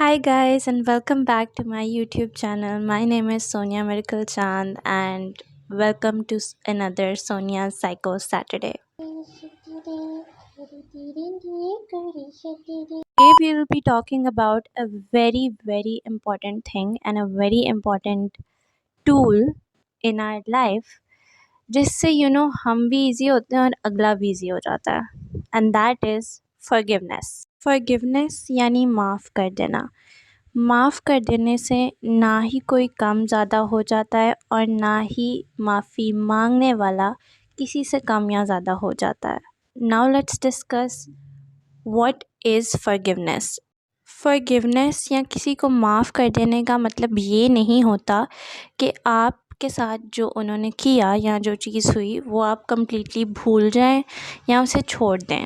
Hi guys and welcome back to my YouTube channel. My name is Sonia Miracle Chand and welcome to another Sonia's Psycho Saturday. Today we will be talking about a very important thing and a very important tool in our life जिससे हम भी easy होते हैं और अगला भी easy हो जाता है एंड दैट इज़ फॉरगिवनेस यानी माफ़ कर देना। माफ़ कर देने से ना ही कोई कम ज़्यादा हो जाता है और ना ही माफ़ी मांगने वाला किसी से कम या ज़्यादा हो जाता है। Now let's discuss what is forgiveness. Forgiveness या किसी को माफ़ कर देने का मतलब ये नहीं होता कि आपके साथ जो उन्होंने किया या जो चीज़ हुई वो आप कंप्लीटली भूल जाएं या उसे छोड़ दें।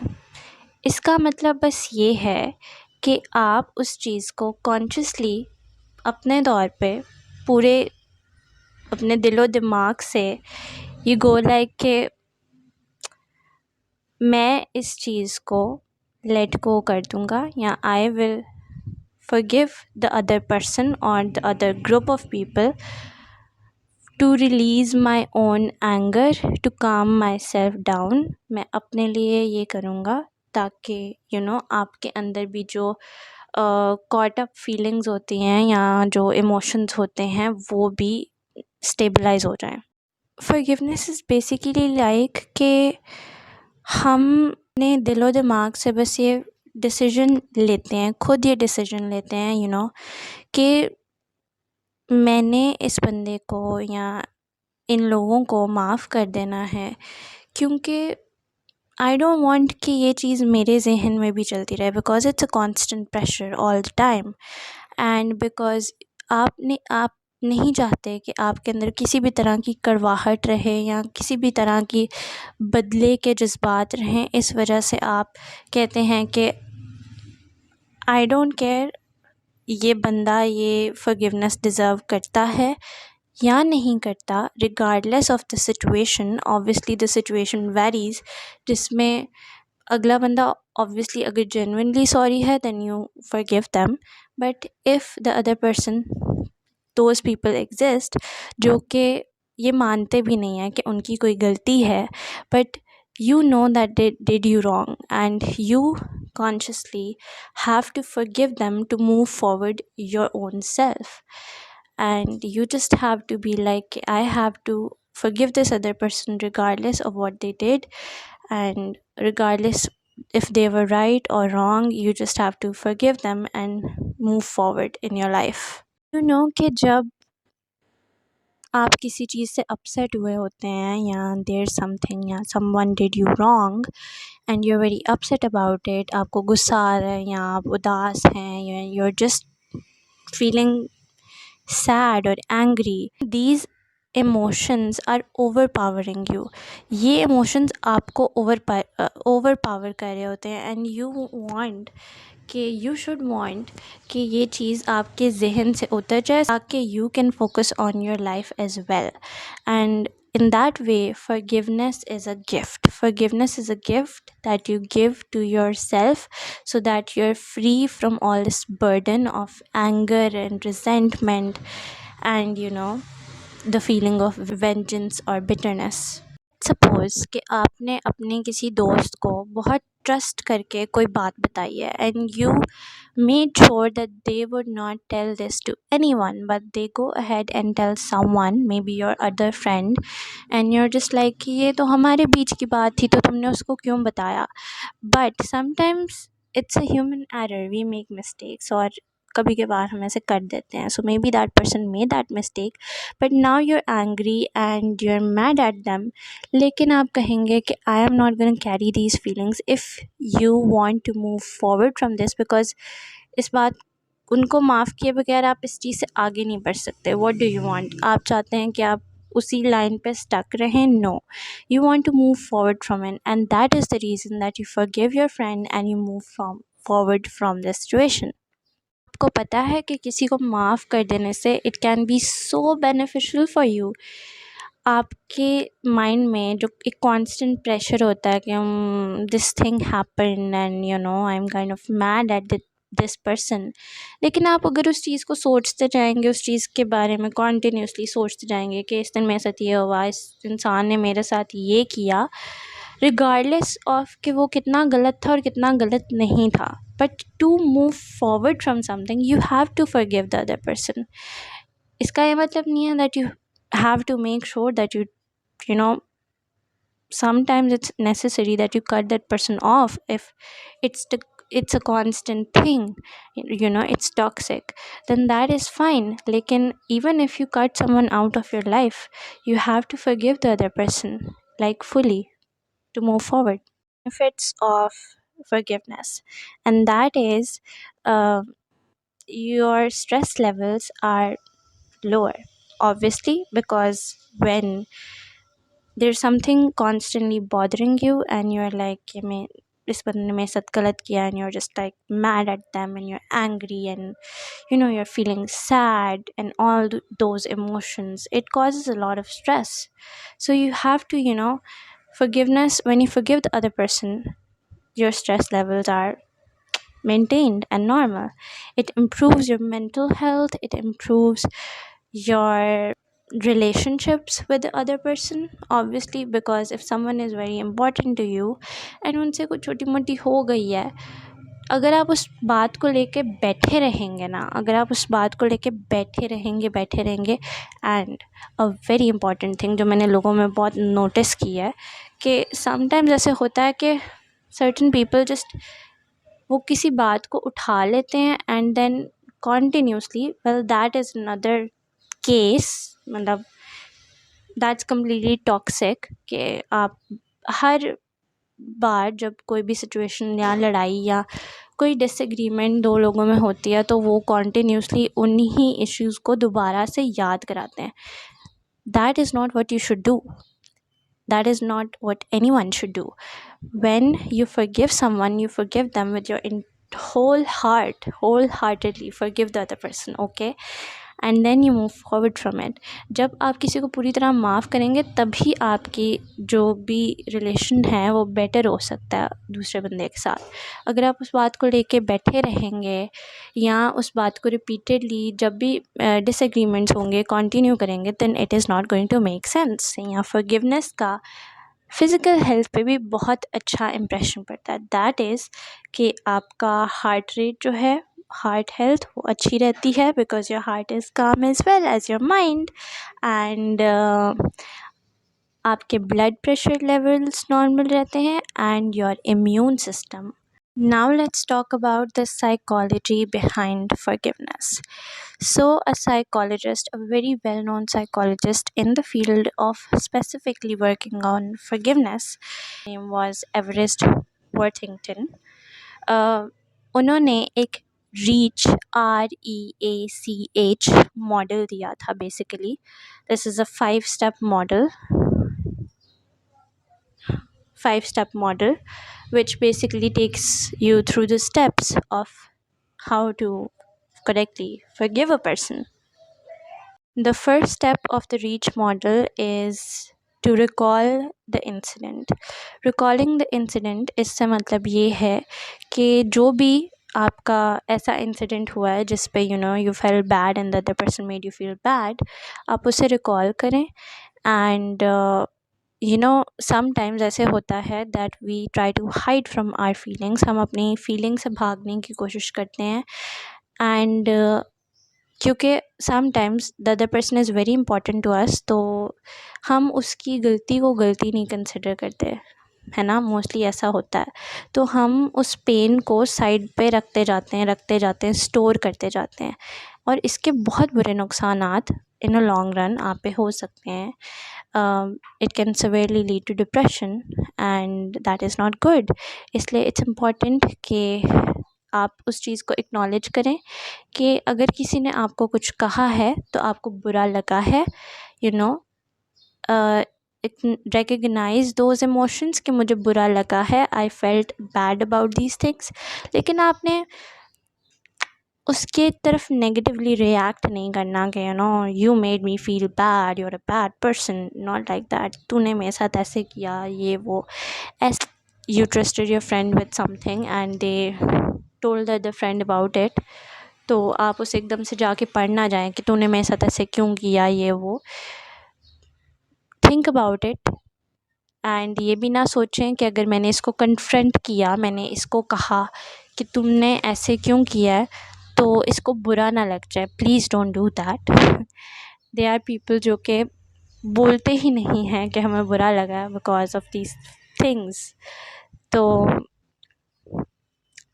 इसका मतलब बस ये है कि आप उस चीज़ को कॉन्शियसली अपने तौर पे पूरे अपने दिलो दिमाग से यू गो लाइक कि मैं इस चीज़ को लेट गो कर दूँगा या I will forgive the other person or the other group of people to release my own anger to calm myself down। मैं अपने लिए ये करूँगा ताकि आपके अंदर भी जो कॉट अप फीलिंग्स होती हैं या जो इमोशंस होते हैं वो भी स्टेबलाइज हो जाएं। फॉरगिवनेस इज़ बेसिकली लाइक कि हम अपने दिलो दिमाग से बस ये डिसीजन लेते हैं, खुद ये डिसीजन लेते हैं कि मैंने इस बंदे को या इन लोगों को माफ़ कर देना है, क्योंकि आई डोंट वांट कि ये चीज़ मेरे ज़हन में भी चलती रहे because it's a constant pressure all the time and because आप नहीं चाहते कि आपके अंदर किसी भी तरह की कड़वाहट रहे या किसी भी तरह की बदले के जज्बात रहें। इस वजह से आप कहते हैं कि आई डोंट केयर ये बंदा ये फॉरगिवनेस डिज़र्व करता है या नहीं करता, regardless of the situation. Obviously the situation varies, जिसमें अगला बंदा ऑब्वियसली अगर जेन्युइनली सॉरी है then you forgive them, but if the other person those people exist जो कि ये मानते भी नहीं हैं कि उनकी कोई गलती है, but you know that they did you wrong and you consciously have to forgive them to move forward your own self, and you just have to be like I have to forgive this other person regardless of what they did, and regardless if they were right or wrong, you just have to forgive them and move forward in your life। कि जब आप किसी चीज़ से upset हुए होते हैं या there something या someone did you wrong and you are very upset about it, आपको गुस्सा आ रहा है या आप उदास हैं या you are just feeling sad और angry, these emotions are overpowering you। ये emotions आपको overpower कर रहे होते हैं and you want कि you should want कि ये चीज़ आपके जहन से उतर जाए ताकि you can focus on your life as well। And in that way forgiveness is a gift। Forgiveness is a gift that you give to yourself so that you're free from all this burden of anger and resentment and the feeling of vengeance or bitterness। Suppose कि आपने अपने किसी दोस्त को बहुत trust करके कोई बात बताई है and you made sure that they would not tell this to anyone, but they go ahead and tell someone, maybe your other friend, and you are just like कि ये तो हमारे बीच की बात थी तो तुमने उसको क्यों बताया। But sometimes it's a human error, we make mistakes और कभी कभार हम ऐसे कर देते हैं। So may B that person made that mistake but now you are angry and you are mad at them, लेकिन आप कहेंगे कि I am not gonna carry these feelings if you want to move forward from this, because इस बात उनको माफ़ किए बगैर आप इस चीज़ से आगे नहीं बढ़ सकते। व्हाट डू यू वांट, आप चाहते हैं कि आप उसी लाइन पे स्टक रहें? No, you want to move forward from it and that is the reason that you forgive your friend and you move from forward from this situation. आपको पता है कि किसी को माफ़ कर देने से it can be so beneficial for you. आपके माइंड में जो एक कांस्टेंट प्रेशर होता है कि this thing happen and I am kind of mad at this person. लेकिन आप अगर उस चीज़ को सोचते जाएंगे, उस चीज़ के बारे में कॉन्टीन्यूसली सोचते जाएंगे कि इस दिन मेरे साथ ये हुआ, इस इंसान ने मेरे साथ ये किया, रिगार्डलेस ऑफ कि वो कितना गलत था और कितना गलत नहीं था, but to move forward from something you have to forgive the other person. इसका ये मतलब नहीं है that you have to make sure that you know sometimes it's necessary that you cut that person off if it's a constant thing, it's toxic, then that is fine. Lekin even if you cut someone out of your life, you have to forgive the other person, like fully, to move forward. Benefits of forgiveness, and that is, your stress levels are lower, obviously, because when there's something constantly bothering you and you're like कि मैं इस बंदे ने मेरे साथ गलत किया, and you're just like mad at them and you're angry and you're feeling sad and all those emotions, it causes a lot of stress. So you have to forgiveness, when you forgive the other person, your stress levels are maintained and normal. It improves your mental health, it improves your relationships with the other person, obviously, because if someone is very important to you and उनसे कुछ छोटी मोटी हो गई है, अगर आप उस बात को लेके बैठे रहेंगे ना, अगर आप उस बात को लेके बैठे रहेंगे and a very important thing जो मैंने लोगों में बहुत नोटिस की है कि समटाइम्स ऐसे होता है कि सर्टन पीपल जस्ट वो किसी बात को उठा लेते हैं and then continuously, well that is another case, मतलब दैट्स कम्प्लीटली टॉक्सिक कि आप हर बार जब कोई भी सिचुएशन या लड़ाई या कोई डिसएग्रीमेंट दो लोगों में होती है तो वो कॉन्टीन्यूसली उन्हीं इश्यूज़ को दोबारा से याद कराते हैं. That is not what you should do. That is not what anyone should do. When you forgive someone, you forgive them with your whole heart, wholeheartedly forgive the other person, okay? And then you move forward from it. जब आप किसी को पूरी तरह माफ़ करेंगे तभी आपकी जो भी रिलेशन है वो बेटर हो सकता है दूसरे बंदे के साथ. अगर आप उस बात को लेके बैठे रहेंगे या उस बात को रिपीटेडली जब भी डिसएग्रीमेंट्स होंगे कंटिन्यू करेंगे, then it is not going to make sense. यहाँ forgiveness का फिज़िकल हेल्थ पे भी बहुत अच्छा इम्प्रेशन पड़ता है. दैट इज़ कि आपका हार्ट रेट जो है, हार्ट हेल्थ, वो अच्छी रहती है because your heart is calm as well as your mind. And आपके ब्लड प्रेशर लेवल्स नॉर्मल रहते हैं and your immune system. Now let's talk about the psychology behind forgiveness. So a psychologist, a very well-known psychologist in the field of specifically working on forgiveness, name was Everest Worthington. उन्होंने एक reach REACH model दिया था. Basically this is a 5-step model which basically takes you through the steps of how to correctly forgive a person. The first step of the REACH model is to recall the incident. Recalling the incident इससे मतलब ये है कि जो भी आपका ऐसा incident हुआ है जिस पे you felt bad and the other person made you feel bad, आप उसे रिकॉल करें. एंड समटाइम्स ऐसे होता है that we try to hide from our feelings. हम अपनी फीलिंग से भागने की कोशिश करते हैं एंड क्योंकि sometimes the other person is very important to us, तो हम उसकी गलती को गलती नहीं कंसिडर करते, है ना. मोस्टली ऐसा होता है. तो हम उस पेन को साइड पे रखते जाते हैं, स्टोर करते जाते हैं और इसके बहुत बुरे नुकसानात इन अ लॉन्ग रन आप पे हो सकते हैं. It can severely lead to depression and that is not good. इसलिए इट्स इम्पॉर्टेंट कि आप उस चीज़ को एक्नॉलेज करें कि अगर किसी ने आपको कुछ कहा है तो आपको बुरा लगा है, recognize those emotions कि मुझे बुरा लगा है, I felt bad about these things. लेकिन आपने उसके तरफ नेगेटिवली रिएक्ट नहीं करना कि you made me feel bad, you're a bad person, not like that. तूने मेरे साथ ऐसे किया, ये वो. as you trusted your friend with something and they told the other friend about it, तो आप उसे एकदम से जाके पढ़ ना जाएं कि तूने मेरे साथ ऐसे क्यों किया, ये वो. Think about it. एंड ये भी ना सोचें कि अगर मैंने इसको कन्फ्रंट किया, मैंने इसको कहा कि तुमने ऐसे क्यों किया है, तो इसको बुरा ना लग जाए. Please don't do that. They are people जो कि बोलते ही नहीं हैं कि हमें बुरा लगा बिकॉज ऑफ दीज थिंग्स. तो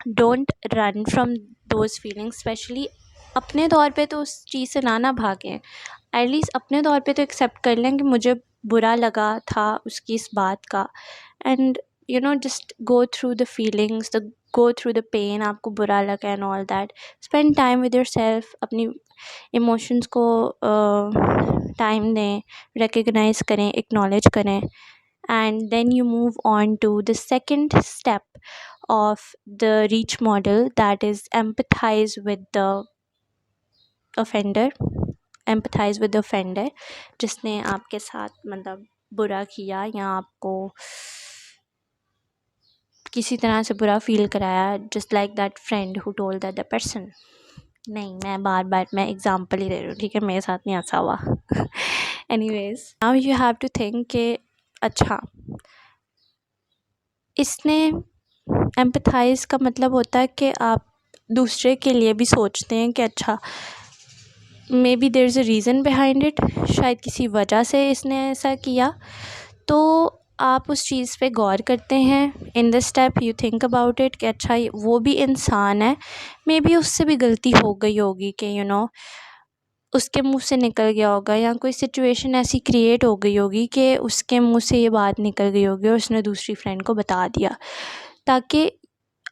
don't run from those feelings. Specially अपने तौर पे तो उस चीज़ से ना भागें. एटलीस्ट अपने तौर पे तो एक्सेप्ट कर लें कि मुझे बुरा लगा था उसकी इस बात का. And just go through the feelings, the go through the pain. आपको बुरा लगा and all that. Spend time with yourself. अपनी इमोशंस को टाइम दें, रिकग्नाइज करें, एक्नॉलेज करें. And then you move on to the second step of the reach model, that is empathize with the offender. Empathize with the offender, जिसने आपके साथ मतलब बुरा किया या आपको किसी तरह से बुरा फील कराया. Just like that friend who told that the person. नहीं, मैं बार मैं एग्जाम्पल ही दे रही हूँ, ठीक है, मेरे साथ नहीं ऐसा हुआ. Anyways, now you have to think कि अच्छा, इसने एम्पथाइज़ का मतलब होता है कि आप दूसरे के लिए भी सोचते हैं कि अच्छा, maybe there is a reason behind it. शायद किसी वजह से इसने ऐसा किया. तो आप उस चीज़ पे गौर करते हैं. In this step you think about it कि अच्छा, वो भी इंसान है, मे बी उससे भी गलती हो गई होगी कि उसके मुंह से निकल गया होगा, या कोई सिचुएशन ऐसी क्रिएट हो गई होगी कि उसके मुंह से ये बात निकल गई होगी और उसने दूसरी फ्रेंड को बता दिया. ताकि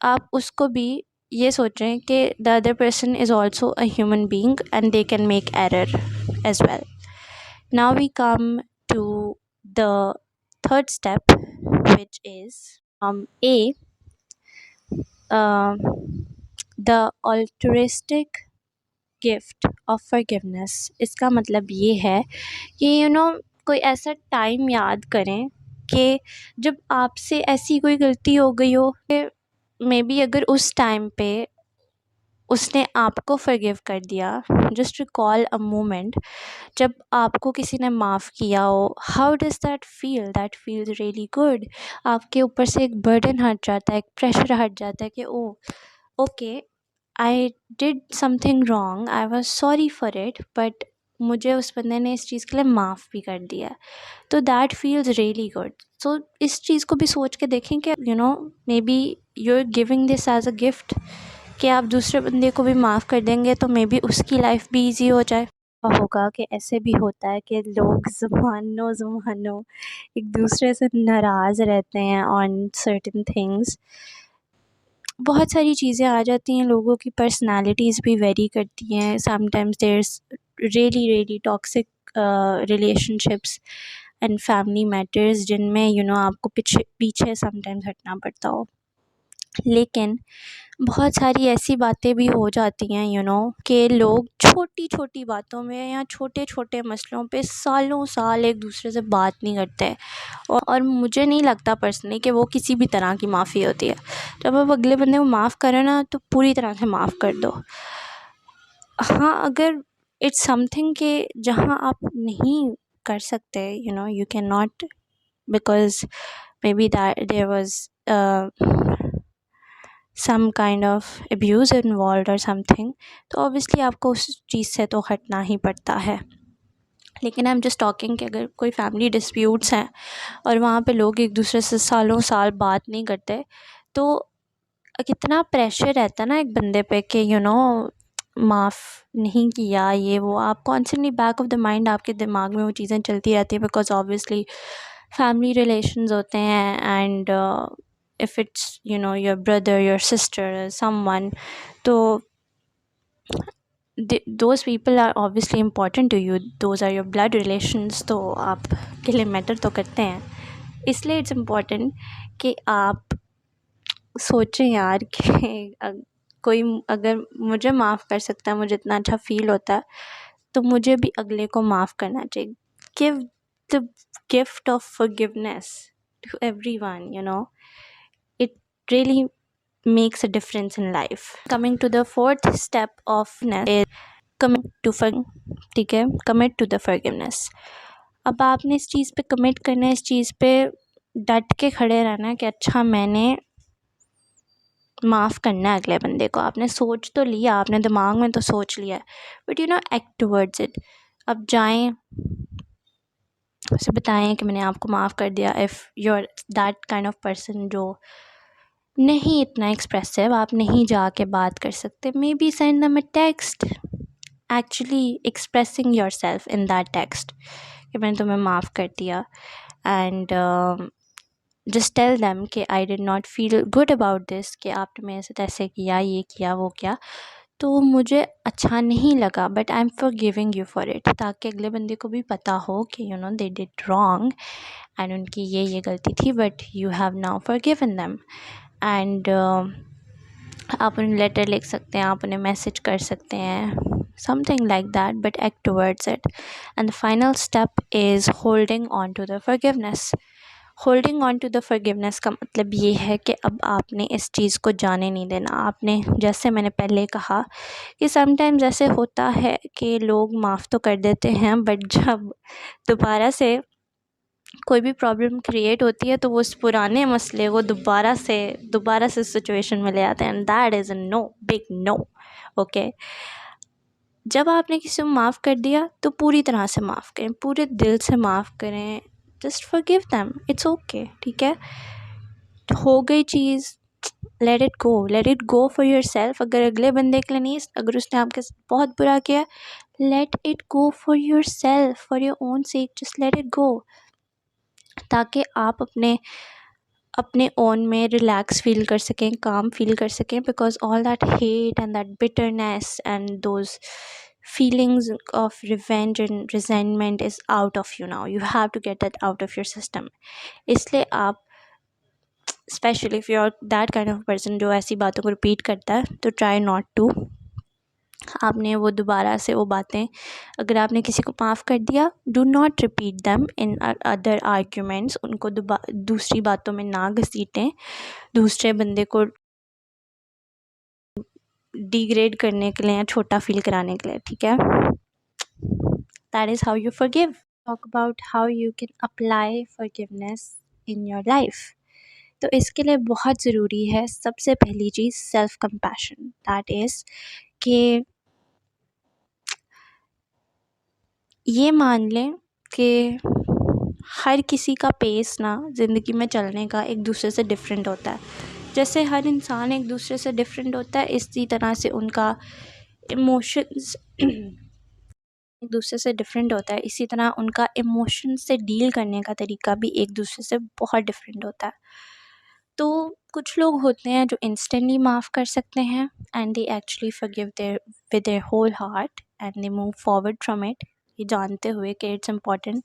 आप उसको भी ये सोचें कि the other person is also a human being and they can make error as well. Now we come to the third step, which is a the altruistic gift of forgiveness. इसका मतलब ये है कि कोई ऐसा टाइम याद करें कि जब आपसे ऐसी कोई गलती हो गई हो कि मे बी अगर उस टाइम पे उसने आपको फॉरगिव कर दिया. जस्ट रिकॉल अ मोमेंट जब आपको किसी ने माफ़ किया हो. How does that feel? That feels really good. आपके ऊपर से एक बर्डन हट जाता है, एक प्रेशर हट जाता है कि oh okay, I did something wrong, I was sorry for it, but मुझे उस बंदे ने इस चीज़ के लिए माफ़ भी कर दिया. तो that feels really good. So इस चीज़ को भी सोच के देखें कि maybe you are giving this as a gift, कि आप दूसरे बंदे को भी माफ़ कर देंगे तो मे बी उसकी लाइफ भी ईजी हो जाए. होगा कि ऐसे भी होता है कि लोग ज़मानों एक दूसरे से नाराज़ रहते हैं ऑन सर्टेन थिंग्स. बहुत सारी चीज़ें आ जाती हैं, लोगों की पर्सनालिटीज़ भी वेरी करती हैं. Sometimes there is really toxic relationships and family matters जिनमें आपको पीछे समटाइम्स हटना पड़ता हो. लेकिन बहुत सारी ऐसी बातें भी हो जाती हैं कि लोग छोटी छोटी बातों में या छोटे छोटे मसलों पे सालों साल एक दूसरे से बात नहीं करते. और मुझे नहीं लगता पर्सनली कि वो किसी भी तरह की माफ़ी होती है. जब आप अगले बंदे को माफ़ करें ना, तो पूरी तरह से माफ़ कर दो. हाँ, अगर इट्स समथिंग कि जहाँ आप नहीं कर सकते, you can not, because may be that there was some kind of abuse involved or something, तो obviously आपको उस चीज़ से तो हटना ही पड़ता है. लेकिन आई एम जस्ट टॉकिंग कि अगर कोई फैमिली डिस्प्यूट्स हैं और वहाँ पे लोग एक दूसरे से सालों साल बात नहीं करते, तो कितना प्रेशर रहता है ना एक बंदे पे कि माफ़ नहीं किया, ये वो. आप constantly back of the mind आपके दिमाग में वो चीज़ें चलती रहती हैं, बिकॉज ऑब्वियसली फैमिली रिलेशंस होते हैं. And if it's your brother, your sister, someone, so those people are obviously important to you. Those are your blood relations, तो आप के लिए मैटर तो करते हैं. इसलिए इट्स इम्पॉर्टेंट कि आप सोचें यार कि कोई अगर मुझे माफ़ कर सकता है, मुझे इतना अच्छा फील होता है, तो मुझे भी अगले को माफ़ करना चाहिए. Give the gift of forgiveness to everyone. It really makes a difference in life. Coming to the fourth step of is ठीक है, commit to the forgiveness. अब आपने इस चीज़ पे कमिट करना है, इस चीज़ पे डट के खड़े रहना है कि अच्छा मैंने माफ़ करना है अगले बंदे को। आपने सोच तो लिया, आपने दिमाग में तो सोच लिया है, बट एक्ट टुवर्ड्स इट। अब जाएं, उसे बताएं कि मैंने आपको माफ़ कर दिया। If you are that kind of person जो नहीं इतना एक्सप्रेसिव, आप नहीं जाके बात कर सकते, may be send them a text actually expressing your self in that text कि मैंने तुम्हें माफ़ कर दिया। एंड जस्ट टेल देम कि I did not feel good about this, कि आपने मेरे साथ ऐसे किया, ये किया, वो किया, तो मुझे अच्छा नहीं लगा, but I am forgiving you for it, ताकि अगले बंदे को भी पता हो कि दे डिड रॉन्ग एंड उनकी ये गलती थी, but you have now forgiven them. And आप उन्हें लेटर लिख सकते हैं, आप उन्हें मैसेज कर सकते हैं, something like that, but act towards it. And the final step is holding on to the forgiveness. Holding on to the forgiveness का मतलब ये है कि अब आपने इस चीज़ को जाने नहीं देना। आपने, जैसे मैंने पहले कहा कि समटाइम्स ऐसे होता है कि लोग माफ़ तो कर देते हैं, बट जब दोबारा से कोई भी प्रॉब्लम क्रिएट होती है तो वो उस पुराने मसले को दोबारा से सिचुएशन में ले आते हैं, and that is a no, big no. Okay, जब आपने किसी को माफ़ कर दिया तो पूरी तरह से माफ़ करें, पूरे दिल से माफ़ करें, just forgive them, it's okay, ठीक है, हो गई चीज़, let it go for yourself. अगर अगले बंदे के लिए नहीं, अगर उसने आपके साथ बहुत बुरा किया, late it go for your self, for your own sec, just let it गो, ताकि आप अपने ओन में रिलैक्स फील कर सकें, काम फील कर सकें, because all that hate and that bitterness and those feelings of revenge and resentment is out of you now. You have to get that out of your system. इसलिए आप, specially if you are that kind of person जो ऐसी बातों को repeat करता है, तो try not to. आपने वो दोबारा से वो बातें, अगर आपने किसी को माफ़ कर दिया, do not repeat them in other arguments. उनको दूसरी बातों में ना घसीटें, दूसरे बंदे को डिग्रेड करने के लिए या छोटा फील कराने के लिए, ठीक है। That is how you forgive. Talk about how you can apply forgiveness in your life. तो इसके लिए बहुत ज़रूरी है, सबसे पहली चीज़ सेल्फ कंपैशन। दैट इज़ कि ये मान लें कि हर किसी का पेस ना ज़िंदगी में चलने का एक दूसरे से डिफरेंट होता है। जैसे हर इंसान एक दूसरे से डिफरेंट होता है, इसी तरह से उनका इमोशंस एक दूसरे से डिफरेंट होता है, इसी तरह उनका इमोशन से डील करने का तरीका भी एक दूसरे से बहुत डिफरेंट होता है। तो कुछ लोग होते हैं जो इंस्टेंटली माफ़ कर सकते हैं, and they actually forgive with their whole heart and they move forward from it, ये जानते हुए कि it's important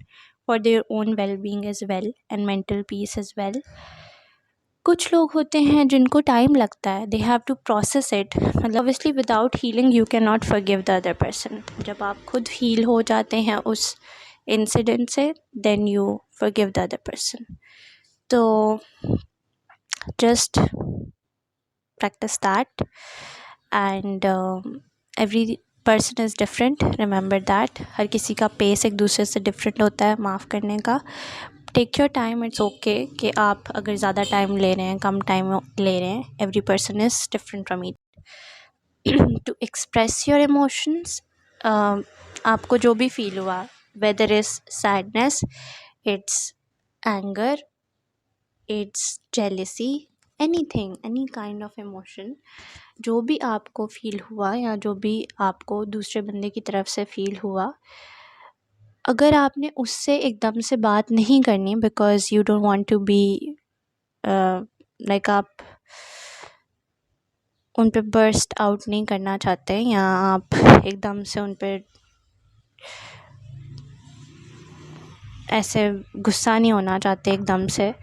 for their own well being as well and mental peace as well. कुछ लोग होते हैं जिनको टाइम लगता है, they have to process it. मतलब obviously without healing you can not forgive the other person. जब आप खुद हील हो जाते हैं उस इंसिडेंट से, then you forgive the other person. तो just practice that, and every person is different, remember that। हर किसी का पेस एक दूसरे से डिफरेंट होता है माफ़ करने का। Take your time, it's okay कि आप अगर ज़्यादा टाइम ले रहे हैं, कम टाइम ले रहे हैं, every person is different from each. To express your emotions, आपको जो भी फील हुआ, whether is sadness, it's anger, it's jealousy, anything, any kind of emotion, जो भी आपको फील हुआ या जो भी आपको दूसरे बंदे की तरफ से फील हुआ, अगर आपने उससे एकदम से बात नहीं करनी, because you don't want to be like, आप उन पे बर्स्ट आउट नहीं करना चाहते, या आप एकदम से उन पे ऐसे गुस्सा नहीं होना चाहते एकदम से,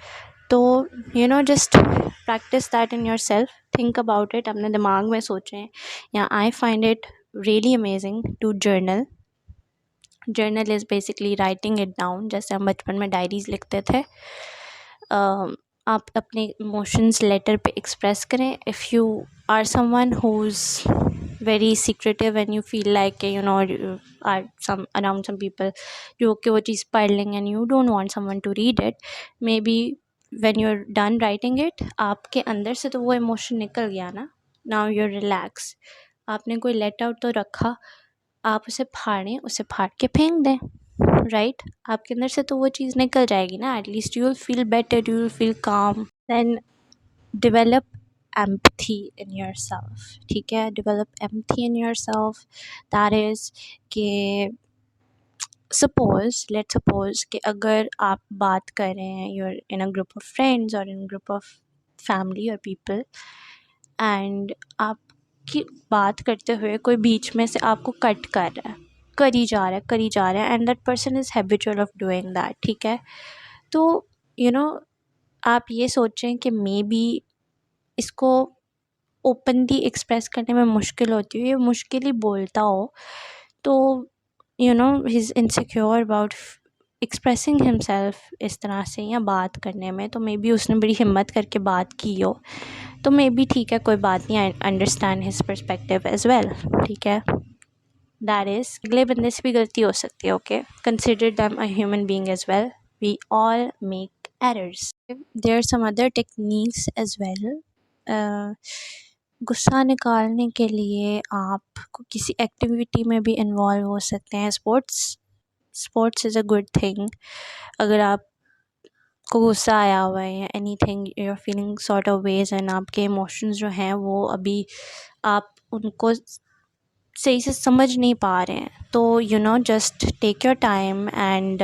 तो just practice that in yourself, think about it, अपने दिमाग में सोचें। या I find it really amazing to journal is basically writing it down, जैसे हम बचपन में डायरीज़ लिखते थे। आप अपने इमोशंस लेटर पे एक्सप्रेस करें. If you are someone who is very secretive and you feel like you know are some around some people जो कि वो चीज़ पढ़ लेंगे and you don't want someone to read it, maybe when you are done writing it आपके अंदर से तो वो इमोशन निकल गया ना. Now you relax. आपने कोई लेट आउट तो रखा, आप उसे फाड़ें, उसे फाड़ के फेंक दें. राइट आपके अंदर से तो वो चीज़ निकल जाएगी ना. At least you will feel better, you will feel calm. Then develop empathy in yourself. ठीक है, develop empathy in yourself. That is कि लेट्स सपोज कि अगर आप बात कर रहे हैं, you're in a group of friends और इन ग्रुप ऑफ फैमिली और पीपल, एंड आपकी बात करते हुए कोई बीच में से आपको कट कर रहा है, करी जा रहा है and that person is habitual of doing that. ठीक है, तो यू नो आप ये सोचें कि मे बी इसको ओपनली एक्सप्रेस करने में मुश्किल होती है, ये मुश्किल ही बोलता हो, तो you no he is insecure about expressing himself इस तरह से या बात करने में. तो मे बी उसने बड़ी हिम्मत करके बात की हो, तो मे बी ठीक है, कोई बात नहीं. I understand his perspective as well. ठीक है, दैट इज़ अगले बंदे से भी गलती हो सकती है. Okay, consider them a human being as well. We all make errors. There are some other techniques as well. गुस्सा निकालने के लिए आप किसी एक्टिविटी में भी इन्वॉल्व हो सकते हैं. Sports is a good thing. अगर आप को गुस्सा आया हुआ है या anything you are feeling sort of ways and आपके इमोशंस जो हैं वो अभी आप उनको सही से समझ नहीं पा रहे हैं, तो you know just take your time and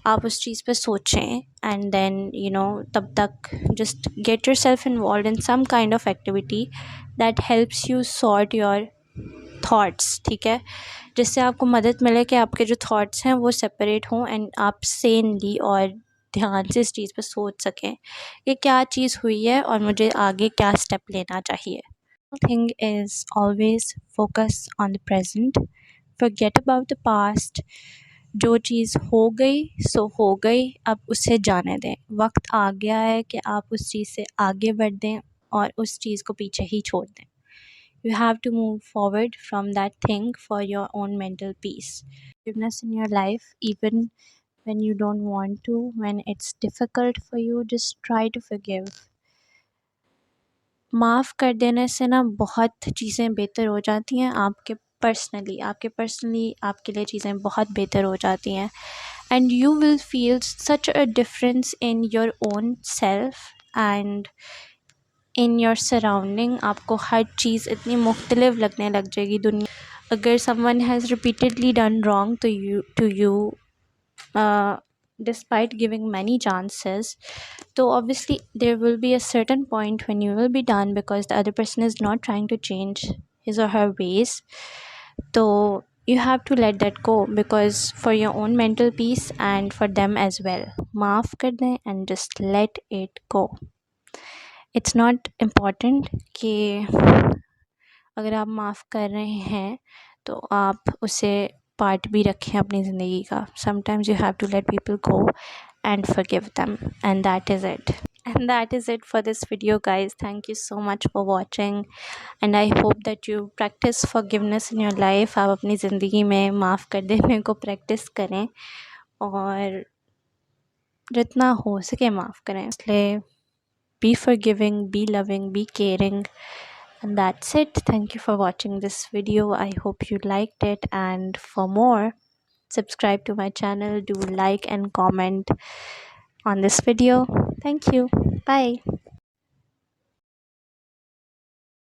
आप उस चीज़ पे सोचें. एंड देन यू नो तब तक just get yourself involve in some kind of activity that helps you sort your thoughts. ठीक है, जिससे आपको मदद मिले कि आपके जो थॉट्स हैं वो सेपरेट हों एंड आप सेनली और ध्यान से इस चीज़ पर सोच सकें कि क्या चीज़ हुई है और मुझे आगे क्या स्टेप लेना चाहिए. Thing is always focus on the present. Forget about the past. जो चीज़ हो गई सो हो गई, अब उसे जाने दें. वक्त आ गया है कि आप उस चीज़ से आगे बढ़ दें और उस चीज़ को पीछे ही छोड़ दें. You have to move forward from that thing for your own mental peace. Forgiveness in your life, even when you don't want to, when it's difficult for you, just try to forgive. माफ़ कर देने से ना बहुत चीज़ें बेहतर हो जाती हैं. आपके आपके लिए चीज़ें बहुत बेहतर हो जाती हैं. And you will feel such a difference in your own self and in your surrounding. आपको हर चीज़ इतनी मुख्तलिफ लगने लग जाएगी दुनिया. अगर someone has repeatedly done wrong to you despite giving many chances, so obviously there will be a certain point when you will be done because the other person is not trying to change his or her ways. So you have to let that go because for your own mental peace and for them as well. माफ़ कर दें and just let it go. It's not important कि अगर आप माफ़ कर रहे हैं तो आप उसे पार्ट भी रखें अपनी ज़िंदगी का. Sometimes you have to let people go and forgive them and that is it. And that is it for this video, guys. Thank you so much for watching and I hope that you practice forgiveness in your life. आप अपनी ज़िंदगी में माफ़ कर देने को practice करें और जितना हो सके माफ़ करें. इसलिए be forgiving, be loving, be caring, and that's it. Thank you for watching this video. I hope you liked it, and for more, subscribe to my channel, do like and comment on this video. Thank you. Bye.